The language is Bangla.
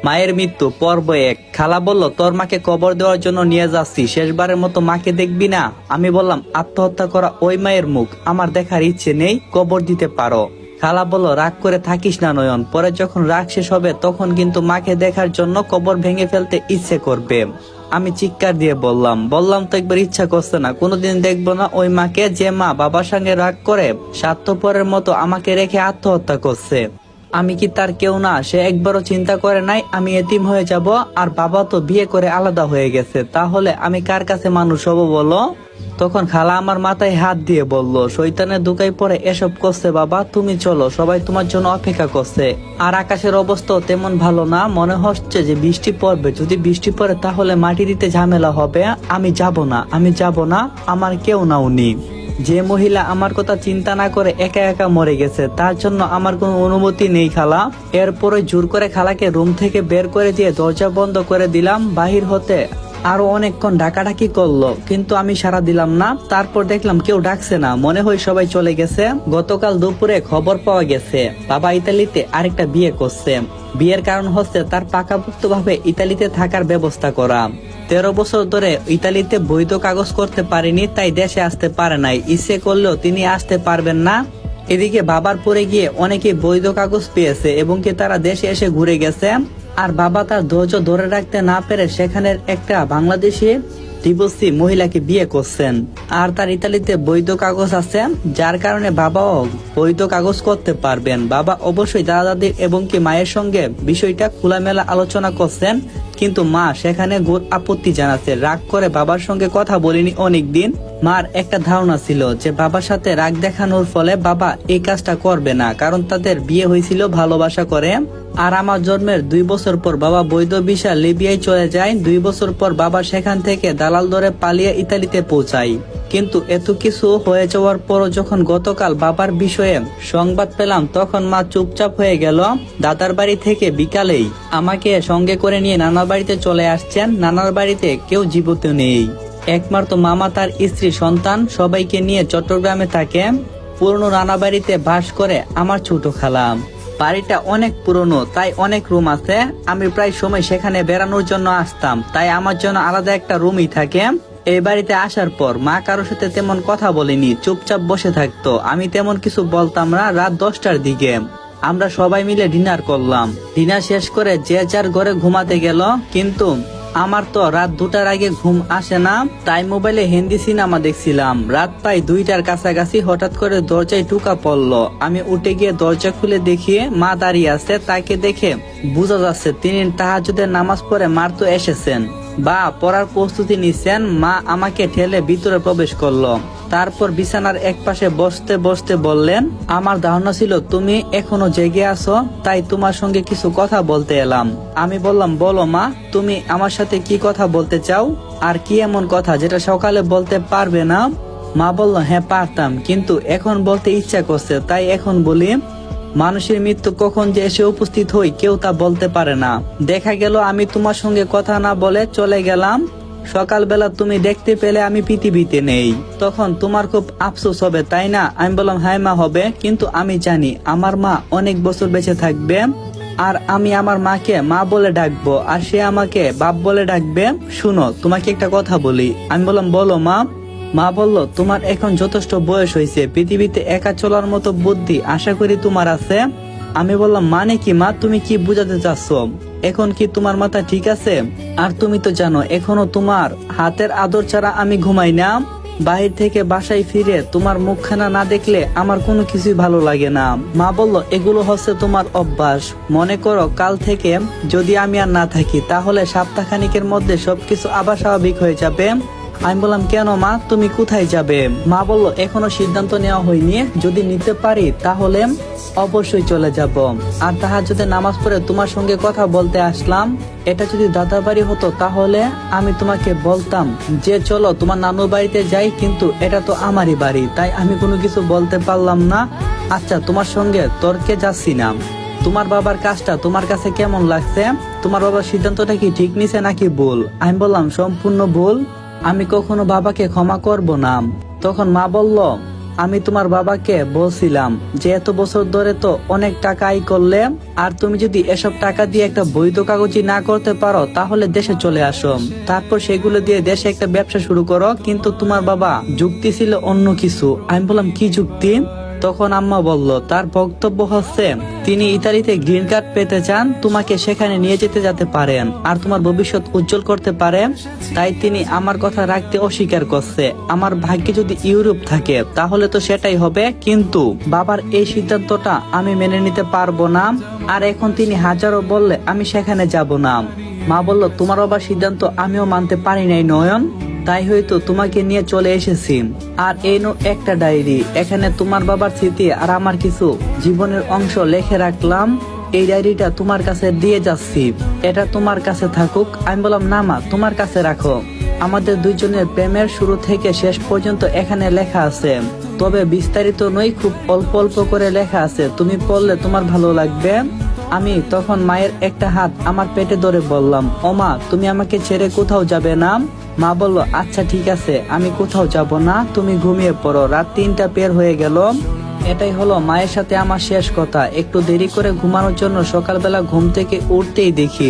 মায়ের মৃত্যু পর্ব 1। খালা বলল, তোর মাকে কবর দেওয়ার জন্য নিয়ে যাচ্ছি, শেষবারের মতো মাকে দেখবি না? আমি বললাম, আত্মহত্যা করা ওই মায়ের মুখ আমার দেখার ইচ্ছে নেই, কবর দিতে পারো। খালা বলল, রাগ করে থাকিস না নয়ন, পরে যখন রাগ শেষ হবে তখন কিন্তু মাকে দেখার জন্য কবর ভেঙে ফেলতে ইচ্ছে করবে। আমি চিৎকার দিয়ে বললাম তো একবার ইচ্ছা করছে না, কোনোদিন দেখবো না ওই মাকে যে মা বাবার সঙ্গে রাগ করে স্বার্থপরের মতো আমাকে রেখে আত্মহত্যা করছে। আমি কি তার কেউ না? সে একবারও চিন্তা করে নাই আমি এতিম হয়ে যাব, আর বাবা তো বিয়ে করে আলাদা হয়ে গেছে, তাহলে আমি কার কাছে মানুষ হব বলো? তখন খালা আমার মাথায় হাত দিয়ে বলল, শয়তানের দুকাই পরে এসব করছে বাবা, তুমি চলো, সবাই তোমার জন্য অপেক্ষা করছে। আর আকাশের অবস্থাও তেমন ভালো না, মনে হচ্ছে যে বৃষ্টি পড়বে, যদি বৃষ্টি পড়ে তাহলে মাটি দিতে ঝামেলা হবে। আমি যাব না, আমার কেউ না উনি। যে মহিলা আমার কথা চিন্তা না করে একা একা মরে গেছে, তার জন্য আমার কোনো অনুমতি নেই খালা। এরপরে জোর করে খালাকে রুম থেকে বের করে দিয়ে দরজা বন্ধ করে দিলাম। বাহির হতে আরো অনেকক্ষণ ডাকাডাকি করলো, কিন্তু আমি সাড়া দিলাম না। তারপর দেখলাম কেউ ডাকছে না, মনে হয় সবাই চলে গেছে। গতকাল দুপুরে খবর পাওয়া গেছে বাবা ইতালিতে আরেকটা বিয়ে করছে। বিয়ের কারণ হচ্ছে তার পাকাপোক্ত ভাবে ইতালিতে থাকার ব্যবস্থা করা। 13 বছর ধরে ইতালিতে বৈধ কাগজ করতে পারেনি, তাই দেশে আসতে পারে নাই। ইচ্ছে করলেও তিনি আসতে পারবেন না। এদিকে বাবার পরে গিয়ে অনেকে বৈধ কাগজ পেয়েছে এবং কি তারা দেশে এসে ঘুরে গেছে। আর বাবা তার ধৈর্য ধরে রাখতে না পেরে সেখানের একটা বাংলাদেশি ডিভোর্সি মহিলাকে বিয়ে করছেন। আর তার ইতালিতে বৈধ কাগজ আছে, যার কারণে বাবাও বৈধ কাগজ করতে পারবেন। বাবা অবশ্যই দাদা দাদির এবং কি মায়ের সঙ্গে বিষয়টা খোলামেলা আলোচনা করছেন, কিন্তু মা সেখানে ঘোর আপত্তি জানাচ্ছে। রাগ করে বাবার সঙ্গে কথা বলিনি অনেকদিন। মার একটা ধারণা ছিল যে বাবার সাথে রাগ দেখানোর ফলে বাবা এই কাজটা করবে না, কারণ তাদের বিয়ে হয়েছিল ভালোবাসা করে। আর আমার জন্মের 2 বছর পর বাবা বৈধ ভিসা লিবিয়ায় চলে যায়। 2 বছর পর বাবা সেখান থেকে দালাল ধরে পালিয়ে ইতালিতে পৌঁছায়। কিন্তু এত কিছু হয়ে যাওয়ার পরও যখন গতকাল বাবার বিষয়ে সংবাদ পেলাম, তখন মা চুপচাপ হয়ে গেল। দাদার বাড়ি থেকে বিকালেই আমাকে সঙ্গে করে নিয়ে নানার বাড়িতে চলে আসছেন। নানার বাড়িতে কেউ জীবিত নেই, একমাত্র মামা, তার স্ত্রী, সন্তান সবাইকে নিয়ে চট্টগ্রামে থাকে। পুরনো নানা বাড়িতে বাস করে আমার ছোট খালা। বাড়িটা অনেক পুরনো, তাই অনেক রুম আছে। আমি প্রায় সময় সেখানে বেড়ানোর জন্য আসতাম, তাই আমার জন্য আলাদা একটা রুমই থাকে। এই বাড়িতে আসার পর মা কারোর সাথে তেমন কথা বলেনি, চুপচাপ বসে থাকতো। আমি তেমন কিছু বলতাম না। রাত 10টার দিকে আমরা সবাই মিলে ডিনার করলাম। ডিনার শেষ করে যে যার ঘরে ঘুমাতে গেল, কিন্তু আমার তো রাত 2টার আগে ঘুম আসে না, তাই মোবাইলে হিন্দি সিনেমা দেখছিলাম। রাত প্রায় 2টার কাছাকাছি হঠাৎ করে দরজায় টোকা পড়লো। আমি উঠে গিয়ে দরজা খুলে দেখি মা দাঁড়িয়ে আছে। তাকে দেখে বোঝা যাচ্ছে তিনি তাহাজ্জুদের নামাজ পড়ে মারতে এসেছেন বা পড়ার প্রস্তুতি নিচ্ছেন। মা আমাকে ঠেলে ভিতরে প্রবেশ করলো। তারপর বিছানার একপাশে বসতে বসতে বললেন, আমার ধারণা ছিল তুমি এখনো জেগে আছো, তাই তোমার সঙ্গে কিছু কথা বলতে এলাম। আমি বললাম, বলো মা, তুমি আমার সাথে কি কথা বলতে চাও? আর কি এমন কথা যেটা সকালে বলতে পারবে না? মা বলল, হ্যাঁ পারতাম, কিন্তু এখন বলতে ইচ্ছা করছে, তাই এখন বলি। মানুষের মৃত্যু কখন যে এসে উপস্থিত হই কেউ তা বলতে পারে না। দেখা গেল আমি তোমার সঙ্গে কথা না বলে চলে গেলাম। সকালবেলা তুমি দেখতে পেলে আমি পৃথিবীতে নেই, তখন তোমার খুব আফসোস হবে, তাই না? আমি বললাম, হ্যাঁ মা হবে, কিন্তু আমি জানি আমার মা অনেক বছর বেঁচে থাকবে। আর আমি আমার মাকে মা বলে ডাকবো, আর সে আমাকে বাপ বলে ডাকবে। শুনো, তোমাকে একটা কথা বলি। আমি বললাম, বলো মা। মা বলল, তোমার এখন যথেষ্ট বয়স হয়েছে, পৃথিবীতে একা চলার মতো বুদ্ধি আশা করি তোমার আছে। আমি বললাম, মানে কি মা, তুমি কি বুঝাতে চাচ্ছ? এখন কি তোমার মাথা ঠিক আছে? আর তুমি তো জানো এখনো তোমার হাতের আদর ছাড়া আমি ঘুমাই না। বাহির থেকে বাসায় ফিরে তোমার মুখখানা না দেখলে আমার কোনো কিছুই ভালো লাগে না। মা বলল, এগুলো হচ্ছে তোমার অভ্যাস। মনে করো কাল থেকে যদি আমি আর না থাকি, তাহলে সপ্তাহখানিকের মধ্যে সবকিছু আবার স্বাভাবিক হয়ে যাবে। আমি বললাম, কেন মা, তুমি কোথায় যাবে? মা বলল, এখনো সিদ্ধান্ত নেওয়া হয়নি, যদি নিতে পারি তাহলে অবশ্যই চলে যাব। আর তাহাজ্জুদের নামাজ পড়ে তোমার সঙ্গে কথা বলতে আসলাম। এটা যদি দাদার বাড়ি হতো তাহলে আমি তোমাকে বলতাম যে চলো তোমার নানুর বাড়িতে যাই, কিন্তু এটা তো আমারই বাড়ি, তাই আমি কোনো কিছু বলতে পারলাম না। আচ্ছা, তোমার সঙ্গে তর্কে যাচ্ছি না। তোমার বাবার কাজটা তোমার কাছে কেমন লাগছে? তোমার বাবার সিদ্ধান্তটা কি ঠিক নিছে নাকি ভুল? আমি বললাম, সম্পূর্ণ ভুল, আমি কখনো বাবাকে ক্ষমা করব না। তখন মা বলল, আমি তোমার বাবাকে বলছিলাম যে এত বছর ধরে তো অনেক টাকা আয় করলে, আর তুমি যদি এসব টাকা দিয়ে একটা বৈধ কাগজি না করতে পারো তাহলে দেশে চলে আসো, তারপর সেগুলো দিয়ে দেশে একটা ব্যবসা শুরু করো। কিন্তু তোমার বাবা যুক্তি ছিল অন্য কিছু। আমি বললাম কি যুক্তি? তখন আম্মা বলল তার বক্তব্য হচ্ছে তিনি ইতালিতে গ্রিন কার্ড পেতে চান, তোমাকে সেখানে নিয়ে যেতে পারেন আর তোমার ভবিষ্যৎ উজ্জ্বল করতে পারেন। তাই তিনি আমার কথা রাখতে অস্বীকার করছে। আমার ভাগ্যে যদি ইউরোপ থাকে তাহলে তো সেটাই হবে, কিন্তু বাবার এই সিদ্ধান্তটা আমি মেনে নিতে পারবো না। আর এখন তিনি হাজারো বললে আমি সেখানে যাব না। মা বলল তোমার বাবার সিদ্ধান্ত আমিও মানতে পারি নাই নয়ন, তাই হয়তো তোমাকে নিয়ে চলে এসেছি। আর এই একটা ডায়েরি, এখানে তোমার বাবার স্মৃতি আর আমার কিছু জীবনের অংশ লিখে রাখলাম। এই ডায়েরিটা তোমার কাছে দিয়ে যাচ্ছি, এটা তোমার কাছে থাকুক। আমি বললাম না মা, তোমার কাছে রাখো। আমাদের দুইজনের প্রেমের শুরু থেকে শেষ পর্যন্ত এখানে লেখা আছে, তবে বিস্তারিত নয়, খুব অল্প অল্প করে লেখা আছে, তুমি পড়লে তোমার ভালো লাগবে। আমি তখন মায়ের একটা হাত আমার পেটে ধরে বললাম, ও মা, তুমি আমাকে ছেড়ে কোথাও যাবে না? মা বলল আচ্ছা ঠিক আছে, আমি কোথাও যাব না, তুমি ঘুমিয়ে পড়ো। রাত 3টা পের হয়ে গেল। এটাই হলো মায়ের সাথে আমার শেষ কথা। একটু দেরি করে ঘুমানোর জন্য সকালবেলা ঘুম থেকে উঠতেই দেখি